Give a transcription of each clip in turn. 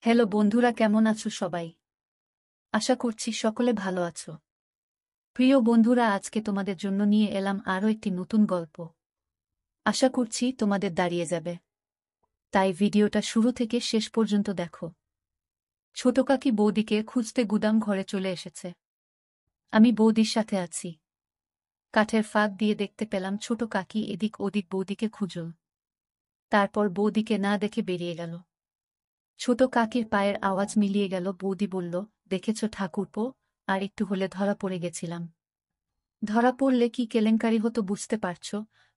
Hello বন্ধুরা, কেমন আছো সবাই? আশা করছি সকলে ভালো আছো। প্রিয় বন্ধুরা, আজকে তোমাদের জন্য নিয়ে এলাম আরও একটি নতুন গল্প। আশা করছি তোমাদের দাঁড়িয়ে যাবে, তাই ভিডিওটা শুরু থেকে শেষ পর্যন্ত দেখো। ছোট কাকি বৌদিকে খুঁজতে গুদাম ঘরে চলে এসেছে। আমি বৌদির সাথে আছি। কাঠের ফাঁক দিয়ে দেখতে পেলাম ছোট কাকি এদিক ওদিক বৌদিকে খুঁজল। তারপর বৌদিকে না দেখে বেরিয়ে গেল। ছোট কাকির পায়ের আওয়াজ মিলিয়ে গেল। বৌদি বলল, দেখেছ ঠাকুরপো, আর একটু হলে ধরা পড়ে গেছিলাম। ধরা পড়লে কি কেলেঙ্কারি হতো বুঝতে পারছ?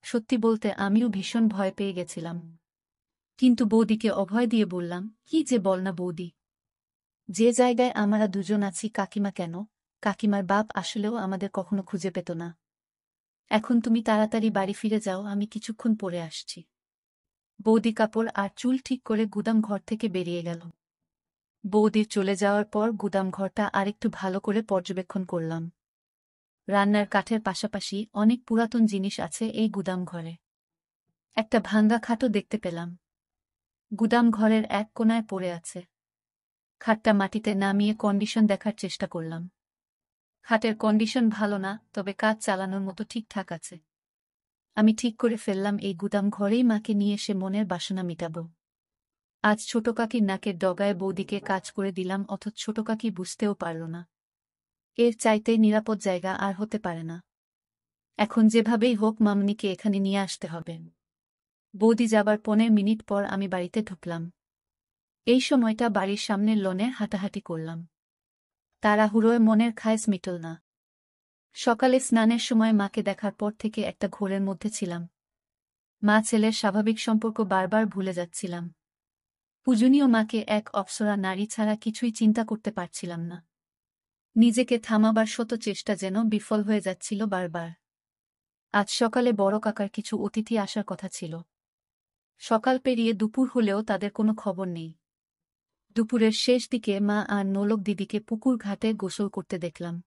সত্যি বলতে আমিও ভীষণ ভয় পেয়ে গেছিলাম। কিন্তু বৌদিকে অভয় দিয়ে বললাম, কি যে বল না বৌদি, যে জায়গায় আমরা দুজন আছি কাকিমা কেন, কাকিমার বাপ আসলেও আমাদের কখনো খুঁজে পেত না। এখন তুমি তাড়াতাড়ি বাড়ি ফিরে যাও, আমি কিছুক্ষণ পরে আসছি। বৌদি কাপড় আর চুল ঠিক করে গুদাম ঘর থেকে বেরিয়ে গেল। বৌদির চলে যাওয়ার পর গুদাম ঘরটা আরেকটু ভালো করে পর্যবেক্ষণ করলাম। রান্নার কাঠের পাশাপাশি অনেক পুরাতন জিনিস আছে এই গুদাম ঘরে। একটা ভাঙ্গা খাটও দেখতে পেলাম, গুদাম ঘরের এক কোণায় পড়ে আছে। খাটটা মাটিতে নামিয়ে কন্ডিশন দেখার চেষ্টা করলাম। খাটের কন্ডিশন ভালো না, তবে কাজ চালানোর মতো ঠিকঠাক আছে। আমি ঠিক করে ফেললাম এই গুদাম ঘরেই মাকে নিয়ে এসে মনের বাসনা মিটাব। আজ ছোট কাকির নাকের ডগায় বৌদিকে কাজ করে দিলাম, অথচ ছোট কাকি বুঝতেও পারল না। এর চাইতে নিরাপদ জায়গা আর হতে পারে না। এখন যেভাবেই হোক মামনিকে এখানে নিয়ে আসতে হবে। বৌদি যাবার 15 মিনিট পর আমি বাড়িতে ঢুকলাম। এই সময়টা বাড়ির সামনের লনে হাঁটাহাঁটি করলাম। তাড়াহুড়োয় মনের খায়েশ মিটল না। সকালে স্নানের সময় মাকে দেখার পর থেকে একটা ঘোরের মধ্যে ছিলাম। মা ছেলের স্বাভাবিক সম্পর্ক বারবার ভুলে যাচ্ছিলাম। পূজনীয় মাকে এক অপ্সরা নারী ছাড়া কিছুই চিন্তা করতে পারছিলাম না। নিজেকে থামাবার শত চেষ্টা যেন বিফল হয়ে যাচ্ছিল বারবার। আজ সকালে বড় কাকার কিছু অতিথি আসার কথা ছিল। সকাল পেরিয়ে দুপুর হলেও তাদের কোনো খবর নেই। দুপুরের শেষ দিকে মা আর নোলক দিদিকে পুকুর ঘাটে গোসল করতে দেখলাম।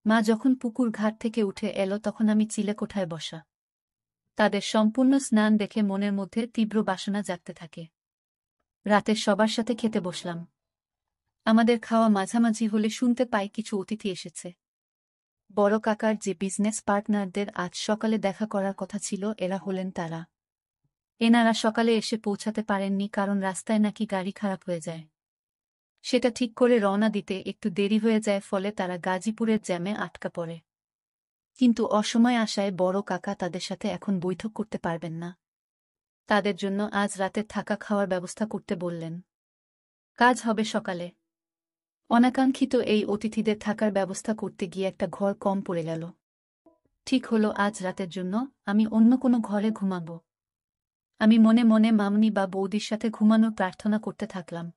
মা যখন পুকুর ঘাট থেকে উঠে এলো তখন আমি চিলেকোঠায় বসা। তাদের সম্পূর্ণ স্নান দেখে মনের মধ্যে তীব্র বাসনা জাগতে থাকে। রাতে সবার সাথে খেতে বসলাম। আমাদের খাওয়া মাঝামাঝি হলে শুনতে পাই কিছু অতিথি এসেছে। বড় কাকার যে বিজনেস পার্টনারদের আজ সকালে দেখা করার কথা ছিল, এরা হলেন তারা। এনারা সকালে এসে পৌঁছাতে পারেননি কারণ রাস্তায় নাকি গাড়ি খারাপ হয়ে যায়। সেটা ঠিক করে রওনা দিতে একটু দেরি হয়ে যায়, ফলে তারা গাজীপুরের জ্যামে আটকা পড়ে। কিন্তু অসময়ে আসায় বড় কাকা তাদের সাথে এখন বৈঠক করতে পারবেন না। তাদের জন্য আজ রাতের থাকা খাওয়ার ব্যবস্থা করতে বললেন। কাজ হবে সকালে। অনাকাঙ্ক্ষিত এই অতিথিদের থাকার ব্যবস্থা করতে গিয়ে একটা ঘর কম পড়ে গেল। ঠিক হলো আজ রাতের জন্য আমি অন্য কোনো ঘরে ঘুমাব। আমি মনে মনে মামনি বা বৌদির সাথে ঘুমানোর প্রার্থনা করতে থাকলাম।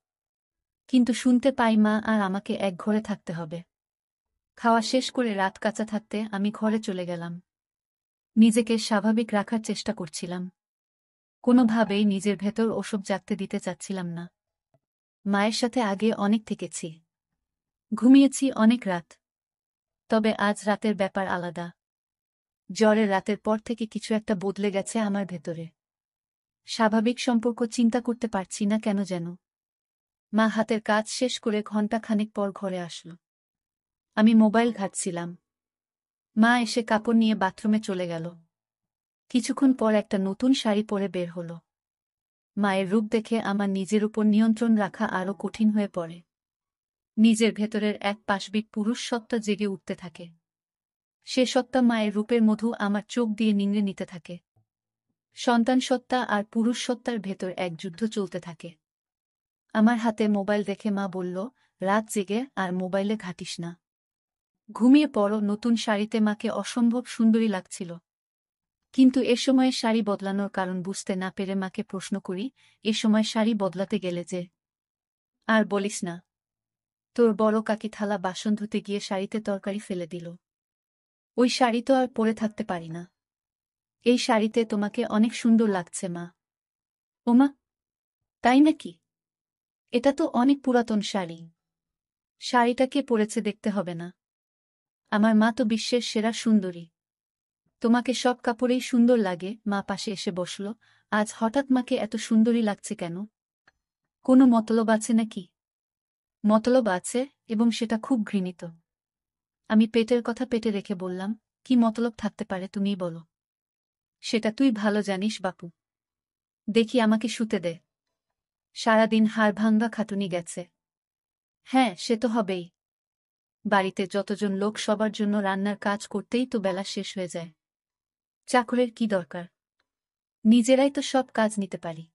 কিন্তু শুনতে পাই মা আর আমাকে এক ঘরে থাকতে হবে। খাওয়া শেষ করে রাত কাঁচা থাকতে আমি ঘরে চলে গেলাম। নিজেকে স্বাভাবিক রাখার চেষ্টা করছিলাম। কোনোভাবেই নিজের ভেতর ওসব জাগতে দিতে চাচ্ছিলাম না। মায়ের সাথে আগে অনেক থেকেছি, ঘুমিয়েছি অনেক রাত। তবে আজ রাতের ব্যাপার আলাদা। জ্বরের রাতের পর থেকে কিছু একটা বদলে গেছে আমার ভেতরে। স্বাভাবিক সম্পর্ক চিন্তা করতে পারছি না কেন যেন। মা হাতের কাজ শেষ করে ঘণ্টা খানেক পর ঘরে আসলো। আমি মোবাইল ঘাঁটছিলাম। মা এসে কাপড় নিয়ে বাথরুমে চলে গেল। কিছুক্ষণ পর একটা নতুন শাড়ি পরে বের হলো। মায়ের রূপ দেখে আমার নিজের উপর নিয়ন্ত্রণ রাখা আরও কঠিন হয়ে পড়ে। নিজের ভেতরের এক পাশবিক পুরুষ সত্তা জেগে উঠতে থাকে। সে সত্তা মায়ের রূপের মধু আমার চোখ দিয়ে নিংড়ে নিতে থাকে। সন্তান সত্তা আর পুরুষ সত্তার ভেতর এক যুদ্ধ চলতে থাকে। আমার হাতে মোবাইল দেখে মা বলল, রাত জেগে আর মোবাইলে ঘাঁটিস না, ঘুমিয়ে পড়ো। নতুন শাড়িতে মাকে অসম্ভব সুন্দরী লাগছিল। কিন্তু এ সময়ে শাড়ি বদলানোর কারণ বুঝতে না পেরে মাকে প্রশ্ন করি, এ সময় শাড়ি বদলাতে গেলে যে? আর বলিস না, তোর বড় কাকি থালা বাসন ধুতে গিয়ে শাড়িতে তরকারি ফেলে দিল। ওই শাড়ি তো আর পরে থাকতে পারি না। এই শাড়িতে তোমাকে অনেক সুন্দর লাগছে মা। ওমা, তাই নাকি? এটা তো অনেক পুরাতন শাড়ি। শাড়িটা কে পরেছে দেখতে হবে না? আমার মা তো বিশ্বের সেরা সুন্দরী। তোমাকে সব কাপড়েই সুন্দর লাগে। মা পাশে এসে বসল। আজ হঠাৎ মাকে এত সুন্দরী লাগছে কেন? কোনো মতলব আছে নাকি? মতলব আছে, এবং সেটা খুব ঘৃণিত। আমি পেটের কথা পেটে রেখে বললাম, কি মতলব থাকতে পারে তুমিই বলো। সেটা তুই ভালো জানিস বাপু। দেখি আমাকে শুতে দে। সারাদিন হাড়ভাঙ্গা খাটুনি গেছে। হ্যাঁ, সে তো হবেই। বাড়িতে যতজন লোক সবার জন্য রান্নার কাজ করতেই তো বেলা শেষ হয়ে যায়। চাকরের কি দরকার? নিজেরাই তো সব কাজ নিতে পারি।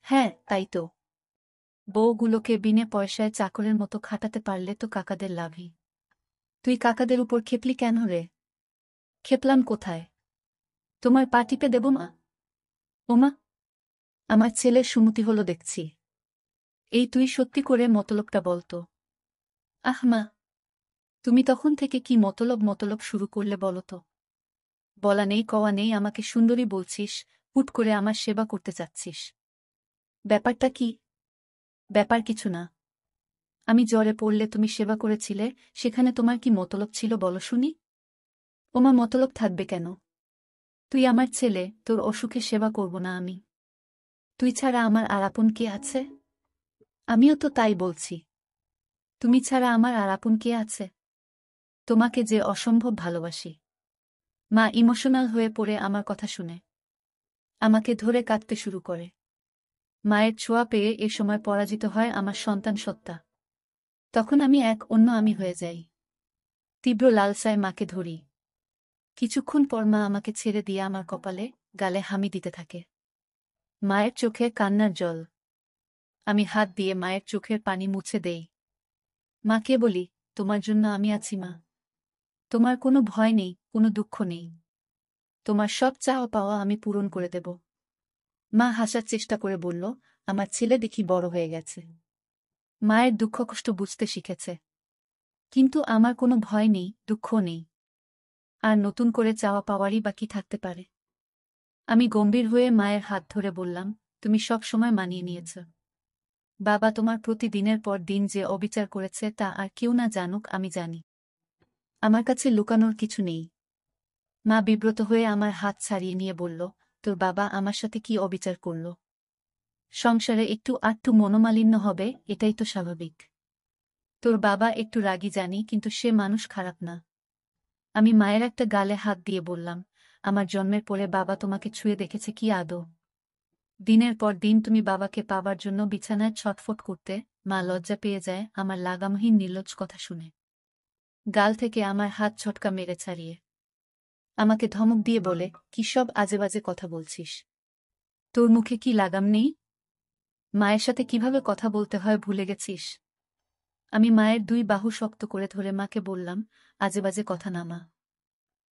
হ্যাঁ, তাই তো। বউগুলোকে বিনে পয়সায় চাকরের মতো খাটাতে পারলে তো কাকাদের লাভই। তুই কাকাদের উপর খেপলি কেন রে? খেপলাম কোথায়? তোমার পা টিপে দেব মা? ওমা, আমার ছেলের সুমতি হলো দেখছি। এই তুই সত্যি করে মতলবটা বলতো। আহ মা, তুমি তখন থেকে কি মতলব মতলব শুরু করলে বলো তো? বলা নেই কওয়া নেই আমাকে সুন্দরী বলছিস, হুট করে আমার সেবা করতে চাচ্ছিস। ব্যাপারটা কি? ব্যাপার কিছু না। আমি জ্বরে পড়লে তুমি সেবা করেছিলে, সেখানে তোমার কি মতলব ছিল বলো শুনি? ওমা, মতলব থাকবে কেন? তুই আমার ছেলে, তোর অসুখে সেবা করব না আমি? তুই ছাড়া আমার আর আপন কে আছে? আমিও তো তাই বলছি। তুমি ছাড়া আমার আর আপন কে আছে? তোমাকে যে অসম্ভব ভালোবাসি। মা ইমোশনাল হয়ে পড়ে আমার কথা শুনে আমাকে ধরে কাঁদতে শুরু করে। মায়ের ছোঁয়া পেয়ে এ সময় পরাজিত হয় আমার সন্তান সত্তা। তখন আমি এক অন্য আমি হয়ে যাই। তীব্র লালসায় মাকে ধরি। কিছুক্ষণ পর মা আমাকে ছেড়ে দিয়ে আমার কপালে, গালে হামি দিতে থাকে। মায়ের চোখে কান্নার জল। আমি হাত দিয়ে মায়ের চোখের পানি মুছে দেই। মাকে বলি, তোমার জন্য আমি আছি মা। তোমার কোনো ভয় নেই, কোনো দুঃখ নেই। তোমার সব চাওয়া পাওয়া আমি পূরণ করে দেব। মা হাসার চেষ্টা করে বলল, আমার ছেলে দেখি বড় হয়ে গেছে। মায়ের দুঃখ কষ্ট বুঝতে শিখেছে। কিন্তু আমার কোনো ভয় নেই, দুঃখ নেই। আর নতুন করে চাওয়া পাওয়ারই বা কি থাকতে পারে? আমি গম্ভীর হয়ে মায়ের হাত ধরে বললাম, তুমি সব সময় মানিয়ে নিয়েছ। বাবা তোমার প্রতি দিনের পর দিন যে অবিচার করেছে তা আর কেউ না জানুক, আমি জানি। আমার কাছে লুকানোর কিছু নেই। মা বিব্রত হয়ে আমার হাত ছাড়িয়ে নিয়ে বলল, তোর বাবা আমার সাথে কি অবিচার করল? সংসারে একটু আধটু মনোমালিন্য হবে, এটাই তো স্বাভাবিক। তোর বাবা একটু রাগী জানি, কিন্তু সে মানুষ খারাপ না। আমি মায়ের একটা গালে হাত দিয়ে বললাম, আমার জন্মের পরে বাবা তোমাকে ছুঁয়ে দেখেছে কি আদৌ? দিনের পর দিন তুমি বাবাকে পাবার জন্য বিছানায় ছটফট করতে, মা লজ্জা পেয়ে যায় আমার লাগামহীন নির্লজ্জ কথা শুনে। গাল থেকে আমার হাত ছটকা মেরে ছাড়িয়ে আমাকে ধমক দিয়ে বলে, কি সব আজেবাজে কথা বলছিস? তোর মুখে কি লাগাম নেই? মায়ের সাথে কিভাবে কথা বলতে হয় ভুলে গেছিস? আমি মায়ের দুই বাহু শক্ত করে ধরে মাকে বললাম, আজেবাজে কথা না মা।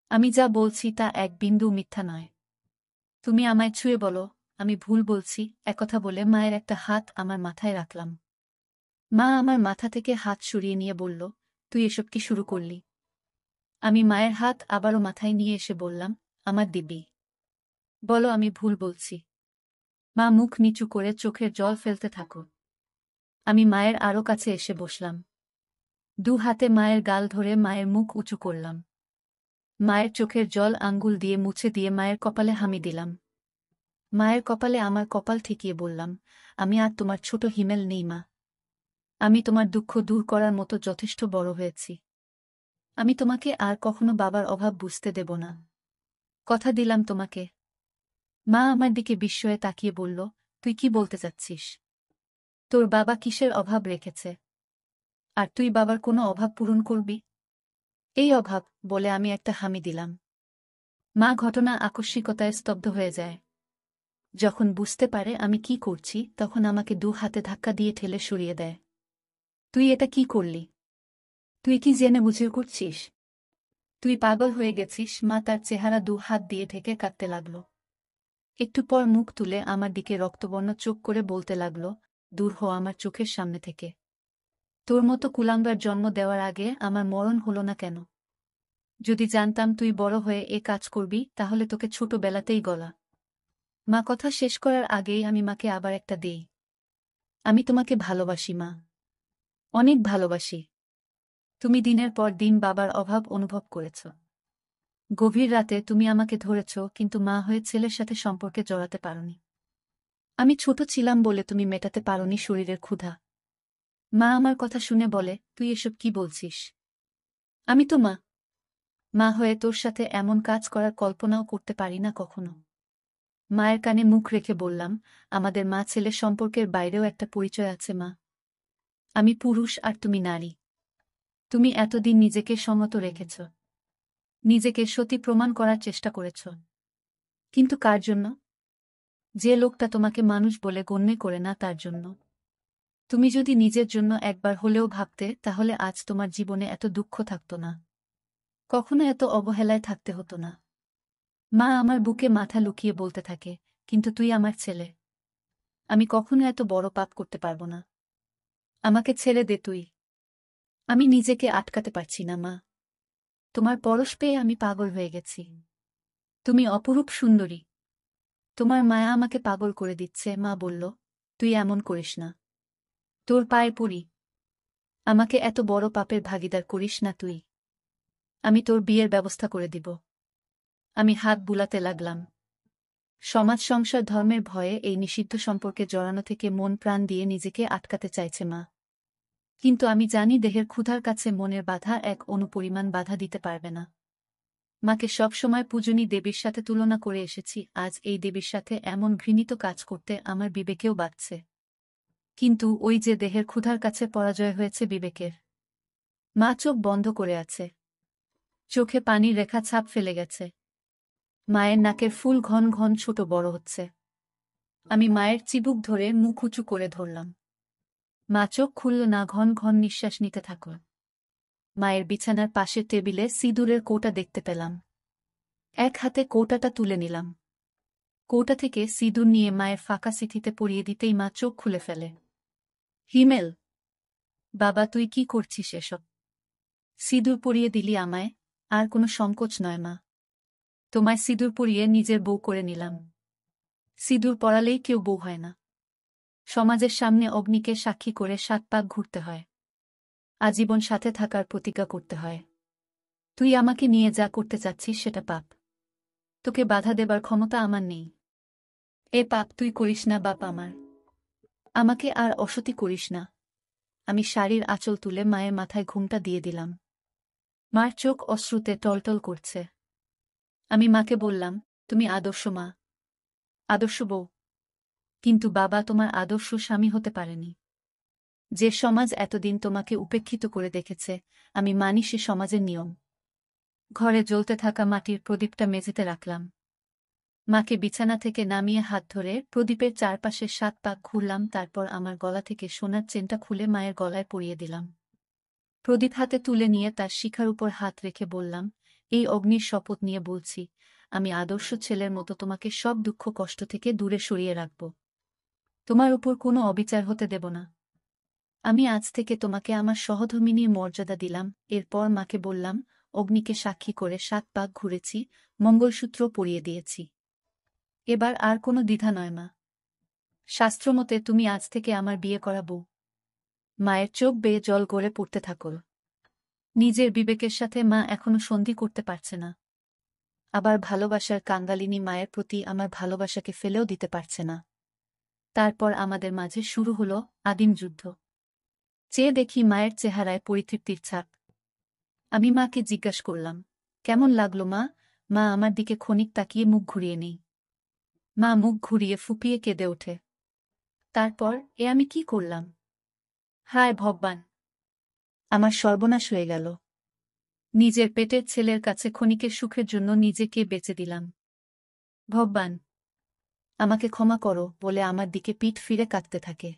আমি যা বলছি তা এক বিন্দু মিথ্যা নয়। তুমি আমায় ছুঁয়ে বলো, আমি ভুল বলছি। একথা বলে মায়ের একটা হাত আমার মাথায় রাখলাম। মা আমার মাথা থেকে হাত সরিয়ে নিয়ে বলল, তুই এসব কি শুরু করলি? আমি মায়ের হাত আবারও মাথায় নিয়ে এসে বললাম, আমার দিব্যি। বলো আমি ভুল বলছি। মা মুখ নিচু করে চোখের জল ফেলতে থাকো। আমি মায়ের আরও কাছে এসে বসলাম। দু হাতে মায়ের গাল ধরে মায়ের মুখ উঁচু করলাম। মায়ের চোখের জল আঙ্গুল দিয়ে মুছে দিয়ে মায়ের কপালে হামি দিলাম। মায়ের কপালে আমার কপাল ঠেকিয়ে বললাম, আমি আর তোমার ছোট হিমেল নেই মা। আমি তোমার দুঃখ দূর করার মতো যথেষ্ট বড় হয়েছি। আমি তোমাকে আর কখনো বাবার অভাব বুঝতে দেব না। কথা দিলাম তোমাকে। মা আমার দিকে বিস্ময়ে তাকিয়ে বলল, তুই কি বলতে চাচ্ছিস? তোর বাবা কিসের অভাব রেখেছে? আর তুই বাবার কোনো অভাব পূরণ করবি? এই অভাব, বলে আমি একটা হামি দিলাম। মা ঘটনা আকস্মিকতায় স্তব্ধ হয়ে যায়। যখন বুঝতে পারে আমি কি করছি তখন আমাকে দু হাতে ধাক্কা দিয়ে ঠেলে সরিয়ে দেয়। তুই এটা কি করলি? তুই কি জেনে বুঝে করছিস? তুই পাগল হয়ে গেছিস। মা তার চেহারা দু হাত দিয়ে ঢেকে কাঁদতে লাগল। একটু পর মুখ তুলে আমার দিকে রক্তবর্ণ চোখ করে বলতে লাগল, দূর হ আমার চোখের সামনে থেকে। তোর মতো কুলাঙ্গার জন্ম দেওয়ার আগে আমার মরণ হলো না কেন? যদি জানতাম তুই বড় হয়ে এ কাজ করবি তাহলে তোকে ছোটবেলাতেই গলা। মা কথা শেষ করার আগেই আমি মাকে আবার একটা দেই। আমি তোমাকে ভালোবাসি মা, অনেক ভালোবাসি। তুমি দিনের পর দিন বাবার অভাব অনুভব করেছ। গভীর রাতে তুমি আমাকে ধরেছ, কিন্তু মা হয়ে ছেলের সাথে সম্পর্কে জড়াতে পারোনি। আমি ছোট ছিলাম বলে তুমি মেটাতে পারোনি শরীরের ক্ষুধা। মা আমার কথা শুনে বলে, তুই এসব কি বলছিস? আমি তো মা। মা হয়ে তোর সাথে এমন কাজ করার কল্পনাও করতে পারি না কখনো। মায়ের কানে মুখ রেখে বললাম, আমাদের মা ছেলে সম্পর্কের বাইরেও একটা পরিচয় আছে মা। আমি পুরুষ আর তুমি নারী। তুমি এতদিন নিজেকে সংযত রেখেছ, নিজেকে সতী প্রমাণ করার চেষ্টা করেছ। কিন্তু কার জন্য? যে লোকটা তোমাকে মানুষ বলে গণ্য করে না তার জন্য। তুমি যদি নিজের জন্য একবার হলেও ভাবতে, তাহলে আজ তোমার জীবনে এত দুঃখ থাকত না, কখনো এত অবহেলায় থাকতে হতো না। মা আমার বুকে মাথা লুকিয়ে বলতে থাকে, কিন্তু তুই আমার ছেলে। আমি কখনো এত বড় পাপ করতে পারবো না। আমাকে ছেড়ে দে তুই। আমি নিজেকে আটকাতে পারছি না মা। তোমার পরশ পেয়ে আমি পাগল হয়ে গেছি। তুমি অপরূপ সুন্দরী। তোমার মায়া আমাকে পাগল করে দিচ্ছে। মা বলল, তুই এমন করিস না। তোর পায়ে পড়ি। আমাকে এত বড় পাপের ভাগীদার করিস না তুই। আমি তোর বিয়ের ব্যবস্থা করে দিব। আমি হাত বুলাতে লাগলাম। সমাজ সংসার ধর্মের ভয়ে এই নিষিদ্ধ সম্পর্কে জড়ানো থেকে মন প্রাণ দিয়ে নিজেকে আটকাতে চাইছে মা। কিন্তু আমি জানি দেহের ক্ষুধার কাছে মনের বাধা এক অনুপরিমাণ বাধা দিতে পারবে না। মাকে সবসময় পূজনী দেবীর সাথে তুলনা করে এসেছি, আজ এই দেবীর সাথে এমন ঘৃণিত কাজ করতে আমার বিবেকেও বাধছে। কিন্তু ওই যে দেহের ক্ষুধার কাছে পরাজয় হয়েছে বিবেকের। মা চোখ বন্ধ করে আছে। চোখে পানির রেখা ছাপ ফেলে গেছে। মায়ের নাকের ফুল ঘন ঘন ছোট বড় হচ্ছে। আমি মায়ের চিবুক ধরে মুখ উঁচু করে ধরলাম। মা চোখ খুলল না, ঘন ঘন নিঃশ্বাস নিতে থাকল। মায়ের বিছানার পাশের টেবিলে সিঁদুরের কৌটা দেখতে পেলাম। এক হাতে কৌটাটা তুলে নিলাম। কৌটা থেকে সিঁদুর নিয়ে মায়ের ফাঁকা সিথিতে পরিয়ে দিতেই মা চোখ খুলে ফেলে। হিমেল, বাবা তুই কি করছিস এসব? সিঁদুর পরিয়ে দিলি আমায়? আর কোনো সংকোচ নয় মা। তোমায় সিঁদুর পরিয়ে নিজের বউ করে নিলাম। সিঁদুর পরালেই কেউ বউ হয় না। সমাজের সামনে অগ্নিকে সাক্ষী করে ৭ পাক ঘুরতে হয়। আজীবন সাথে থাকার প্রতিজ্ঞা করতে হয়। তুই আমাকে নিয়ে যা করতে চাচ্ছিস সেটা পাপ। তোকে বাধা দেবার ক্ষমতা আমার নেই। এ পাপ তুই করিস না বাপ আমার। আমাকে আর অসতী করিস না। আমি শাড়ির আঁচল তুলে মায়ের মাথায় ঘুমটা দিয়ে দিলাম। মার চোখ অশ্রুতে টলটল করছে। আমি মাকে বললাম, তুমি আদর্শ মা, আদর্শ বউ। কিন্তু বাবা তোমার আদর্শ স্বামী হতে পারেনি। যে সমাজ এতদিন তোমাকে উপেক্ষিত করে দেখেছে, আমি মানি সে সমাজের নিয়ম। ঘরে জ্বলতে থাকা মাটির প্রদীপটা মেঝেতে রাখলাম। মাকে বিছানা থেকে নামিয়ে হাত ধরে প্রদীপের চারপাশে ৭ পাক ঘুরলাম, তারপর আমার গলা থেকে সোনার চেনটা খুলে মায়ের গলায় পরিয়ে দিলাম। প্রদীপ হাতে তুলে নিয়ে তার শিখার উপর হাত রেখে বললাম, এই অগ্নির শপথ নিয়ে বলছি, আমি আদর্শ ছেলের মতো তোমাকে সব দুঃখ কষ্ট থেকে দূরে সরিয়ে রাখব। তোমার উপর কোনো অবিচার হতে দেব না। আমি আজ থেকে তোমাকে আমার সহধর্মিনীর মর্যাদা দিলাম। এরপর মাকে বললাম, অগ্নিকে সাক্ষী করে ৭ পাক ঘুরেছি, মঙ্গলসূত্র পরিয়ে দিয়েছি। এবার আর কোনো দ্বিধা নয় মা। শাস্ত্রমতে তুমি আজ থেকে আমার বিয়ে করা বউ। মায়ের চোখ বেয়ে জল গড়ে পড়তে থাকল। নিজের বিবেকের সাথে মা এখনো সন্ধি করতে পারছে না। আবার ভালোবাসার কাঙ্গালিনী মায়ের প্রতি আমার ভালোবাসাকে ফেলেও দিতে পারছে না। তারপর আমাদের মাঝে শুরু হলো আদিম যুদ্ধ। চেয়ে দেখি মায়ের চেহারায় পরিতৃপ্তির ছাপ। আমি মাকে জিজ্ঞাসা করলাম, কেমন লাগলো মা? মা আমার দিকে ক্ষণিক তাকিয়ে মুখ ঘুরিয়ে নেই। মা মুখ ঘুরিয়ে ফুপিয়ে কেঁদে ওঠে। তারপর আমি কি করলাম? হায় ভগবান! আমার সর্বনাশ হয়ে গেল। নিজের পেটের ছেলের কাছে ক্ষণিকের সুখের জন্য নিজেকে বেচে দিলাম। ভগবান, আমাকে ক্ষমা করো বলে আমার দিকে পিঠ ফিরে কাঁদতে থাকে।